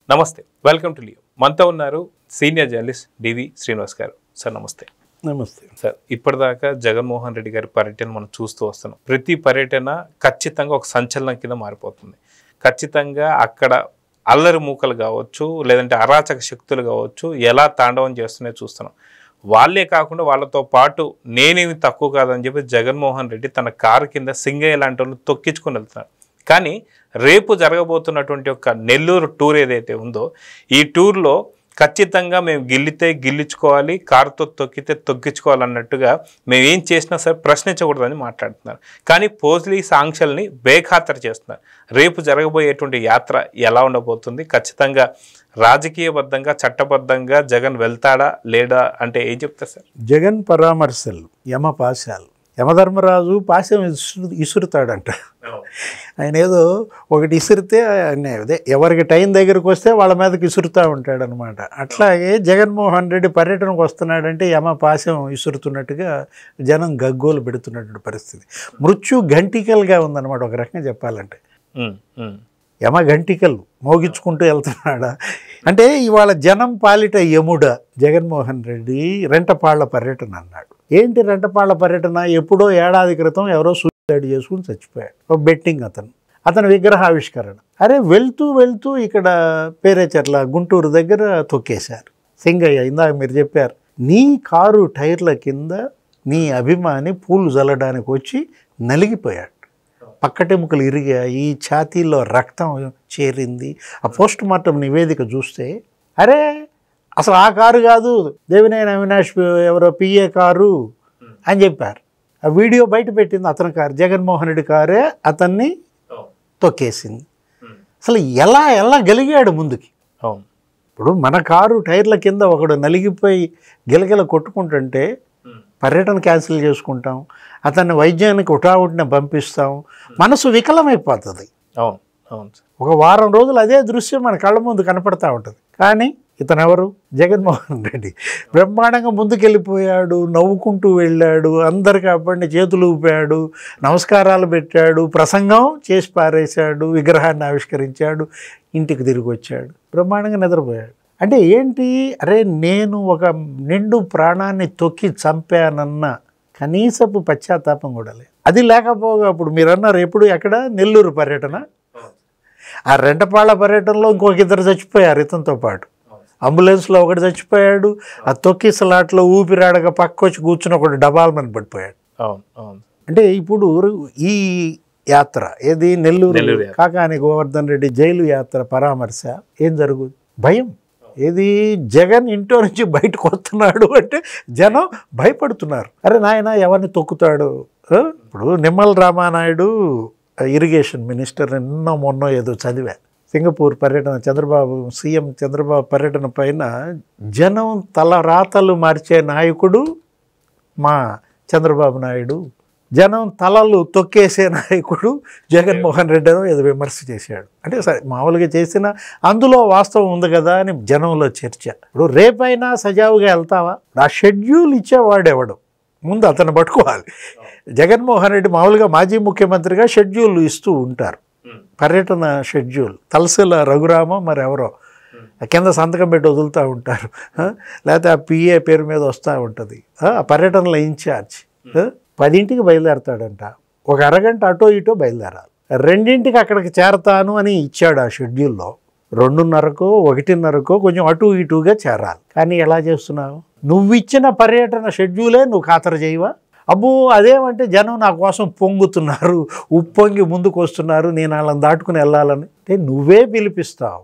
నమస్తే, welcome to Leo. మనతో ఉన్నారు సీనియర్ జర్నలిస్ట్ డివి శ్రీనివాస్ గారు. సార్ నమస్తే. నమస్తే సార్, ఇప్పటిదాకా జగన్మోహన్ రెడ్డి గారి పర్యటన మనం చూస్తూ వస్తున్నాం. ప్రతి పర్యటన ఖచ్చితంగా ఒక సంచలనం కింద మారిపోతుంది. ఖచ్చితంగా అక్కడ అల్లరి మూకలు కావచ్చు, లేదంటే అరాచక శక్తులు కావచ్చు, ఎలా తాండవం చేస్తున్నాయో చూస్తున్నాం. వాళ్ళే కాకుండా వాళ్ళతో పాటు నేనేమి తక్కువ కాదని చెప్పి జగన్మోహన్ రెడ్డి తన కారు కింద సింగయ్య లాంటి వాళ్ళు తొక్కించుకొని వెళ్తున్నారు. కానీ రేపు జరగబోతున్నటువంటి ఒక నెల్లూరు టూర్ ఏదైతే ఉందో, ఈ టూర్లో ఖచ్చితంగా మేము గిల్లించుకోవాలి, కారుతో తొక్కితే తొక్కించుకోవాలన్నట్టుగా మేము ఏం చేసినా సరే ప్రశ్నించకూడదని మాట్లాడుతున్నారు. కానీ పోలీస్ ఆంక్షల్ని బేఖాతరు చేస్తున్నారు. రేపు జరగబోయేటువంటి యాత్ర ఎలా ఉండబోతుంది, ఖచ్చితంగా రాజకీయబద్ధంగా చట్టబద్ధంగా జగన్ వెళ్తాడా లేడా అంటే ఏం చెప్తారు సార్? జగన్ పరామర్శలు యమపాశాలు. యమధర్మరాజు పాశం ఇసురుతాడంట. ఆయన ఏదో ఒకటి ఇసిరితే అదే ఎవరికి టైం దగ్గరకు వస్తే వాళ్ళ మీదకి ఇసురుతూ ఉంటాడనమాట. అట్లాగే జగన్మోహన్ రెడ్డి పర్యటనకు వస్తున్నాడంటే యమ పాశం ఇసురుతున్నట్టుగా జనం గగ్గోలు పెడుతున్నటువంటి పరిస్థితి. మృత్యు ఘంటికలుగా ఉందన్నమాట ఒక రకంగా చెప్పాలంటే. యమ ఘంటికలు మోగించుకుంటూ వెళ్తున్నాడా అంటే ఇవాళ జనం పాలిట యముడ జగన్మోహన్ రెడ్డి రెంటపాళ్ల పర్యటన అన్నాడు. ఏంటి రెంటపాళ్ల పర్యటన? ఎప్పుడో ఏడాది క్రితం ఎవరో సూసైడ్ చేసుకుని చచ్చిపోయాడు ఒక బెట్టింగ్ అతని విగ్రహావిష్కరణ. అరే వెళ్తూ ఇక్కడ పేరేచర్ల గుంటూరు దగ్గర తొక్కేశారు సింగయ్య. ఇందాక మీరు చెప్పారు, నీ కారు టైర్ల కింద నీ అభిమాని పూలు జల్లడానికి వచ్చి నలిగిపోయాడు. పక్కటెముకలు ఇరిగాయి, ఛాతీలో రక్తం చేరింది. ఆ పోస్ట్ మార్టం నివేదిక చూస్తే అరే అసలు ఆ కారు కాదు, దేవినేని అవినాష్ ఎవరో పిఏ కారు అని చెప్పారు. ఆ వీడియో బయట పెట్టింది అతని కారు, జగన్మోహన్ రెడ్డి కారే అతన్ని తొక్కేసింది. అసలు ఎలా గలిగాడు ముందుకి? ఇప్పుడు మన కారు టైర్ల కింద ఒకడు నలిగిపోయి గిలగిల కొట్టుకుంటుంటే పర్యటన క్యాన్సిల్ చేసుకుంటాం, అతన్ని వైద్యానికి ఉటావుటిన పంపిస్తాం, మనసు వికలమైపోతుంది. ఒక వారం రోజులు అదే దృశ్యం మన కళ్ళ ముందు కనపడతా ఉంటుంది. కానీ ఇతను ఎవరు? జగన్మోహన్ రెడ్డి. బ్రహ్మాండంగా ముందుకెళ్ళిపోయాడు, నవ్వుకుంటూ వెళ్ళాడు, అందరికీ అప్పటిని చేతులు ఊపాడు, నమస్కారాలు పెట్టాడు, ప్రసంగం చేసి పారేశాడు, విగ్రహాన్ని ఆవిష్కరించాడు, ఇంటికి తిరిగి వచ్చాడు, బ్రహ్మాండంగా నిద్రపోయాడు. అంటే ఏంటి? అరే నేను ఒక నిండు ప్రాణాన్ని తొక్కి చంపానన్న కనీసపు పశ్చాత్తాపం కూడా లేదు. అది లేకపోగా ఇప్పుడు మీరు అన్నారు ఎప్పుడు ఎక్కడ నెల్లూరు పర్యటన, ఆ రెంటపాళ్ల పర్యటనలో ఇంకొక ఇద్దరు చచ్చిపోయారు ఇతనితో పాటు. అంబులెన్స్లో ఒకటి చచ్చిపోయాడు, ఆ తొక్కిసలాట్లో ఊపిరాడక పక్క వచ్చి కూర్చుని ఒకటి డబాల్మని పడిపోయాడు. అంటే ఇప్పుడు ఈ యాత్ర ఏది నెల్లూరు కాకాని గోవర్ధన్ రెడ్డి జైలు యాత్ర పరామర్శ ఏం జరుగుతుంది? భయం. ఏది జగన్ ఇంట్లో నుంచి బయటకు వస్తున్నాడు అంటే జనం భయపడుతున్నారు. అరే నాయన ఎవరిని తొక్కుతాడు? ఇప్పుడు నిమ్మల రామానాయుడు ఇరిగేషన్ మినిస్టర్ మొన్న ఏదో చదివా, సింగపూర్ పర్యటన సీఎం చంద్రబాబు పర్యటన పైన జనం తలరాతలు మార్చే నాయకుడు మా చంద్రబాబు నాయుడు, జనం తలలు తొక్కేసే నాయకుడు జగన్మోహన్ రెడ్డి అని ఏదో విమర్శ చేశాడు. అంటే సరే మామూలుగా చేసిన అందులో వాస్తవం ఉంది కదా అని జనంలో చర్చ. ఇప్పుడు రేపైనా సజావుగా వెళ్తావా? ఆ షెడ్యూల్ ఇచ్చేవాడెవడు? ముందు అతను పట్టుకోవాలి. జగన్మోహన్ రెడ్డి మామూలుగా మాజీ ముఖ్యమంత్రిగా షెడ్యూల్ ఇస్తూ ఉంటారు, పర్యటన షెడ్యూల్. తలసిల రఘురామం మరి ఎవరో కింద సంతకం పెట్టి వదులుతూ ఉంటారు, లేకపోతే ఆ పిఏ పేరు మీద వస్తూ ఉంటుంది. ఆ పర్యటనలో ఇన్ఛార్జ్ 10ంటికి బయలుదేరతాడంట, ఒక అరగంట అటో ఇటో బయలుదేరాలి. 2ంటికి అక్కడికి చేరతాను అని ఇచ్చాడు ఆ షెడ్యూల్లో. 2:30కో 1:30కో కొంచెం అటు ఇటుగా చేరాలి. కానీ ఎలా చేస్తున్నావు? నువ్వు ఇచ్చిన పర్యటన షెడ్యూలే నువ్వు ఖాతరు చేయవా? అబ్బో అదేమంటే జనం నా కోసం పొంగుతున్నారు, ఉప్పొంగి ముందుకు వస్తున్నారు, నేను వాళ్ళని దాటుకుని వెళ్ళాలని అంటే నువ్వే పిలిపిస్తావు,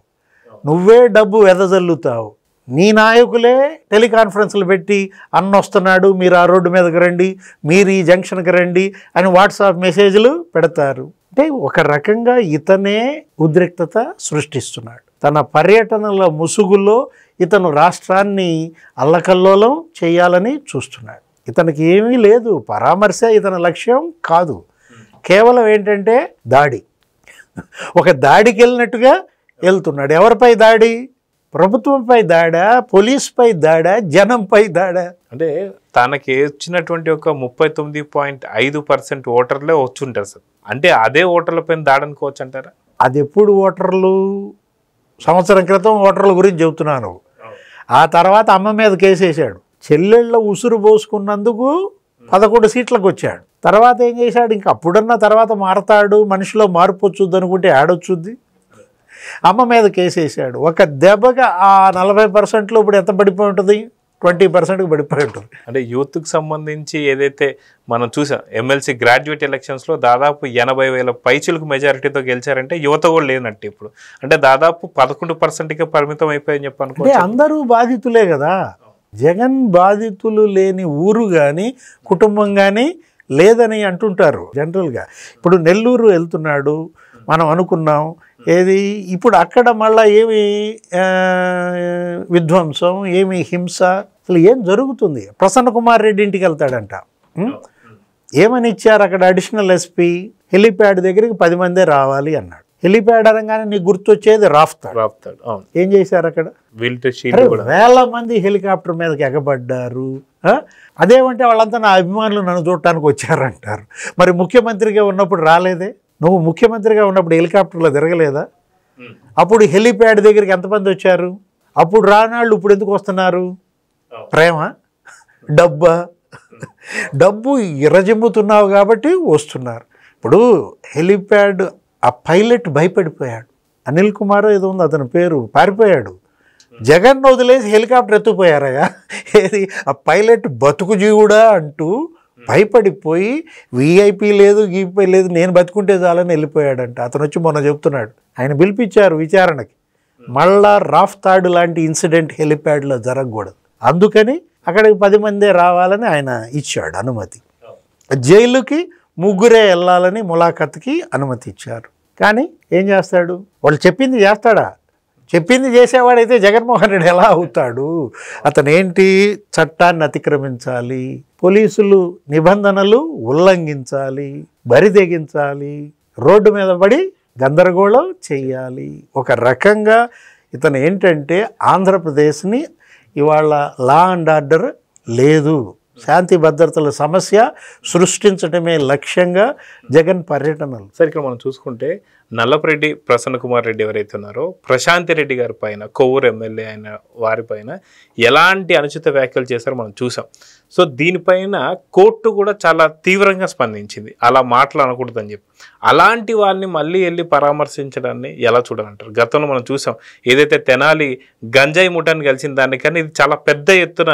నువ్వే డబ్బు వెదజల్లుతావు. నీ నాయకులే టెలికాన్ఫరెన్స్లు పెట్టి అన్న వస్తున్నాడు, మీరు ఆ రోడ్డు మీదకి రండి, మీరు ఈ జంక్షన్కి రండి అని వాట్సాప్ మెసేజ్లు పెడతారు. అంటే ఒక రకంగా ఇతనే ఉద్రిక్తత సృష్టిస్తున్నాడు. తన పర్యటనల ముసుగులో ఇతను రాష్ట్రాన్ని అల్లకల్లోలం చేయాలని చూస్తున్నాడు. ఇతనికి ఏమీ లేదు, పరామర్శ ఇతని లక్ష్యం కాదు. కేవలం ఏంటంటే దాడి, ఒక దాడికి వెళ్ళినట్టుగా వెళ్తున్నాడు. ఎవరిపై దాడి? ప్రభుత్వంపై దాడా, పోలీసుపై దాడా, జనంపై దాడా? అంటే తనకి వచ్చినటువంటి ఒక 39.5% ఓటర్లే వచ్చుంటారు సార్. అంటే అదే ఓటర్ల పైన దాడనుకోవచ్చు అంటారా? అది ఎప్పుడు ఓటర్లు సంవత్సరం క్రితం ఓటర్ల గురించి చెబుతున్నాను. ఆ తర్వాత అమ్మ మీద కేసేసాడు. చెల్లెళ్ళ ఉసురు పోసుకున్నందుకు 11 సీట్లకు వచ్చాడు. తర్వాత ఏం చేశాడు? ఇంక అప్పుడన్నా తర్వాత మారతాడు, మనిషిలో మార్పు వచ్చుద్ది అనుకుంటే ఆడొచ్చుద్ది. అమ్మ మీద కేసేసాడు. ఒక దెబ్బగా ఆ 40%లో ఇప్పుడు ఎంత పడిపోయి ఉంటుంది? 20%కి పడిపోయి ఉంటుంది. అంటే యూత్కి సంబంధించి ఏదైతే మనం చూసాం, ఎమ్మెల్సీ గ్రాడ్యుయేట్ ఎలక్షన్స్లో దాదాపు 80,000 పైచులకు మెజారిటీతో గెలిచారంటే యువత కూడా లేనట్టు ఇప్పుడు. అంటే దాదాపు 11%కే పరిమితం అయిపోయని చెప్పనుకో. అంటే అందరూ బాధితులే కదా. జగన్ బాధితులు లేని ఊరు కానీ కుటుంబం కానీ లేదని అంటుంటారు జనరల్గా. ఇప్పుడు నెల్లూరు వెళ్తున్నాడు, మనం అనుకున్నాం ఏది, ఇప్పుడు అక్కడ మళ్ళీ ఏమి విధ్వంసం, ఏమి హింస, అసలు ఏం జరుగుతుంది? ప్రసన్న కుమార్ రెడ్డి ఇంటికి వెళ్తాడంట. ఏమని ఇచ్చారు అక్కడ? అడిషనల్ ఎస్పీ హెలిప్యాడ్ దగ్గరికి 10 మందే రావాలి అన్నాడు. హెలిప్యాడ్ అనగానే నీకు గుర్తొచ్చేది రాఫ్తాడు. ఏం చేశారు అక్కడ? వేల మంది హెలికాప్టర్ మీదకి ఎగబడ్డారు. అదేమంటే వాళ్ళంతా నా అభిమానులు నన్ను చూడటానికి వచ్చారంటారు. మరి ముఖ్యమంత్రిగా ఉన్నప్పుడు రాలేదే? నువ్వు ముఖ్యమంత్రిగా ఉన్నప్పుడు హెలికాప్టర్లో తిరగలేదా? అప్పుడు హెలిప్యాడ్ దగ్గరికి ఎంతమంది వచ్చారు? అప్పుడు రానాళ్ళు ఇప్పుడు ఎందుకు వస్తున్నారు? ప్రేమ, డబ్బా? డబ్బు ఇరజిమ్ముతున్నావు కాబట్టి వస్తున్నారు. ఇప్పుడు హెలిప్యాడ్ ఆ పైలట్ భయపడిపోయాడు. అనిల్ కుమార్ ఏదో ఉంది అతని పేరు, పారిపోయాడు. జగన్ వదిలేసి హెలికాప్టర్ ఎత్తుకుపోయారయ్యా. ఏది ఆ పైలట్ బతుకు జీవుడా అంటూ భయపడిపోయి విఐపీ లేదు, గీపీ లేదు, నేను బతుకుంటే చాలని వెళ్ళిపోయాడంట. అతను వచ్చి మొన్న చెప్తున్నాడు, ఆయన పిలిపించారు విచారణకి. మళ్ళా రాఫ్తాడ్ లాంటి ఇన్సిడెంట్ హెలిప్యాడ్లో జరగకూడదు, అందుకని అక్కడికి 10 మందే రావాలని ఆయన ఇచ్చాడు అనుమతి. జైలుకి 3 వెళ్ళాలని ములాఖత్కి అనుమతి ఇచ్చారు. కానీ ఏం చేస్తాడు? వాళ్ళు చెప్పింది చేస్తాడా? చెప్పింది చేసేవాడైతే జగన్మోహన్ రెడ్డి ఎలా అవుతాడు? అతను ఏంటి, చట్టాన్ని అతిక్రమించాలి, పోలీసులు నిబంధనలు ఉల్లంఘించాలి, బరిదెగించాలి, రోడ్డు మీద పడి గందరగోళం చెయ్యాలి. ఒక రకంగా ఇతను ఏంటంటే ఆంధ్రప్రదేశ్ని ఇవాళ లా అండ్ ఆర్డర్ లేదు, శాంతి భద్రతల సమస్య సృష్టించడమే లక్ష్యంగా జగన్ పర్యటనలు. సరే, ఇక్కడ మనం చూసుకుంటే నల్లపరెడ్డి ప్రసన్న కుమార్ రెడ్డి ఎవరైతే ఉన్నారో ప్రశాంతి రెడ్డి గారి పైన, కొవ్వూరు ఎమ్మెల్యే అయిన వారిపైన ఎలాంటి అనుచిత వ్యాఖ్యలు చేశారో మనం చూసాం. సో దీనిపైన కోర్టు కూడా చాలా తీవ్రంగా స్పందించింది, అలా మాట్లాడకూడదని చెప్పి. అలాంటి వాళ్ళని మళ్ళీ వెళ్ళి పరామర్శించడాన్ని ఎలా చూడాలంటారు? గతంలో మనం చూసాం, ఏదైతే తెనాలి గంజాయి ముఠాన్ని కలిసిన దానికన్నా ఇది చాలా పెద్ద ఎత్తున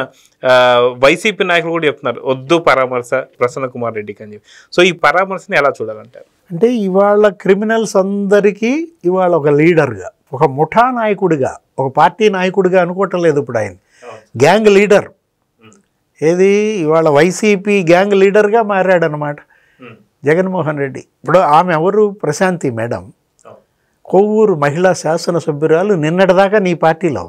వైసీపీ నాయకులు కూడా చెప్తున్నారు వద్దు పరామర్శ ప్రసన్న కుమార్ రెడ్డికి అని చెప్పి. సో ఈ పరామర్శని ఎలా చూడాలంటారు? అంటే ఇవాళ క్రిమినల్స్ అందరికీ ఇవాళ ఒక లీడర్గా, ఒక ముఠా నాయకుడిగా, ఒక పార్టీ నాయకుడిగా అనుకోవటం లేదు ఇప్పుడు ఆయన. గ్యాంగ్ లీడర్, ఏది ఇవాళ వైసీపీ గ్యాంగ్ లీడర్గా మారాడనమాట జగన్మోహన్ రెడ్డి. ఇప్పుడు ఆమె ఎవరు? ప్రశాంతి మేడం, కొవ్వూరు మహిళా శాసనసభ్యురాలు, నిన్నటిదాకా నీ పార్టీలో.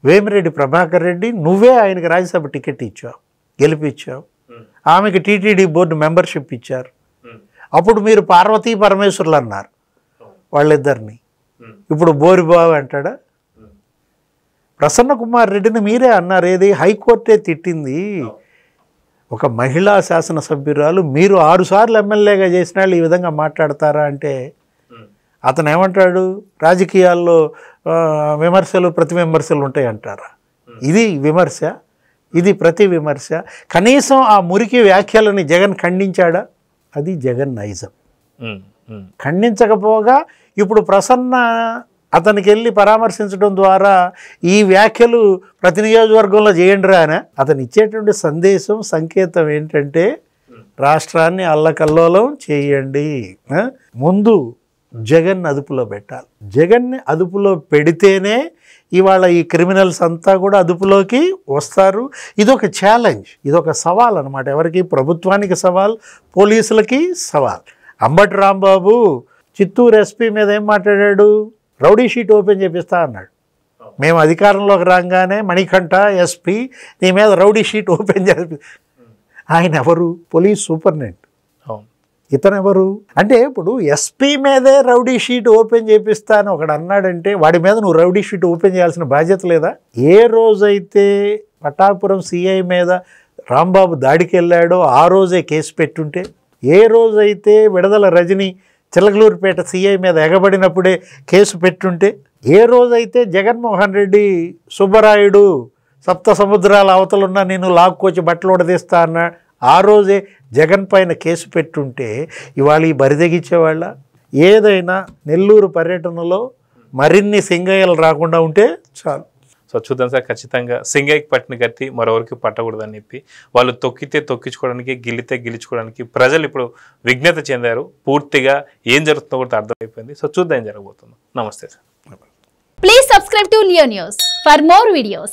వేమిరెడ్డి ప్రభాకర్ రెడ్డి, నువ్వే ఆయనకి రాజ్యసభ టికెట్ ఇచ్చావు, గెలిపించావు. ఆమెకి టీటీడీ బోర్డు మెంబర్షిప్ ఇచ్చారు. అప్పుడు మీరు పార్వతీ పరమేశ్వర్లు అన్నారు వాళ్ళిద్దరిని. ఇప్పుడు బోరిబాబు అంటాడా? ప్రసన్న కుమార్ రెడ్డిని మీరే అన్నారు, ఏది హైకోర్టే తిట్టింది. ఒక మహిళా శాసనసభ్యురాలు, మీరు 6 సార్లు ఎమ్మెల్యేగా చేసిన వాళ్ళు ఈ విధంగా మాట్లాడతారా అంటే అతను ఏమంటాడు? రాజకీయాల్లో విమర్శలు ప్రతి విమర్శలు ఉంటాయి అంటారా? ఇది విమర్శ, ఇది ప్రతి విమర్శ. కనీసం ఆ మురికి వ్యాఖ్యలని జగన్ ఖండించాడా? అది జగన్ నైజం. ఖండించకపోగా ఇప్పుడు ప్రసన్న అతనికి వెళ్ళి పరామర్శించడం ద్వారా ఈ వ్యాఖ్యలు ప్రతి నియోజకవర్గంలో చేయండి రా అని అతను ఇచ్చేటువంటి సందేశం, సంకేతం ఏంటంటే రాష్ట్రాన్ని అల్లకల్లోలం చేయండి, ముందు జగన్ అదుపులో పెట్టాలి. జగన్ని అదుపులో పెడితేనే ఇవాళ ఈ క్రిమినల్స్ అంతా కూడా అదుపులోకి వస్తారు. ఇదొక ఛాలెంజ్, ఇదొక సవాల్ అనమాట. ఎవరికి? ప్రభుత్వానికి సవాల్, పోలీసులకి సవాల్. అంబటి రాంబాబు చిత్తూరు ఎస్పీ మీద ఏం మాట్లాడాడు? రౌడీ షీట్ ఓపెన్ చేపిస్తా అన్నాడు. మేము అధికారంలోకి రాగానే మణికంఠ ఎస్పీ నీ మీద రౌడీ షీట్ ఓపెన్ చేపి. ఆయన ఎవరు? Police superintendent. ఇతనెవరు అంటే? ఇప్పుడు ఎస్పీ మీదే రౌడీ షీట్ ఓపెన్ చేపిస్తా అని ఒకడు అన్నాడంటే వాడి మీద నువ్వు రౌడీ షీట్ ఓపెన్ చేయాల్సిన బాధ్యత లేదా? ఏ రోజైతే పటాపురం సిఐ మీద రాంబాబు దాడికి వెళ్ళాడో ఆ రోజే కేసు పెట్టుంటే, ఏ రోజైతే విడదల రజని చిలకలూరుపేట సిఐ మీద ఎగబడినప్పుడే కేసు పెట్టుంటే, ఏ రోజైతే జగన్మోహన్ రెడ్డి సుబ్బరాయుడు సప్త సముద్రాల అవతలున్న నేను లాక్కొచ్చి బట్టలు ఉడదీస్తా అన్న ఆ రోజే జగన్ పైన కేసు పెట్టుంటే ఇవాళ ఈ బరిదెగించేవాళ్ళ. ఏదైనా నెల్లూరు పర్యటనలో మరిన్ని సింగయ్యలు రాకుండా ఉంటే చాలు. సో చూద్దాం సార్, ఖచ్చితంగా సింగయ్యకి పట్టిన గతి మరొకరికి పట్టకూడదని చెప్పి వాళ్ళు తొక్కితే తొక్కించుకోవడానికి, గిల్లితే గిల్చుకోవడానికి ప్రజలు ఇప్పుడు విజ్ఞత చెందారు. పూర్తిగా ఏం జరుగుతుందో కూడా అర్థమైపోయింది. సో చూద్దాం ఏం జరగబోతుందో. నమస్తే sir. Please subscribe to Leo News for more videos.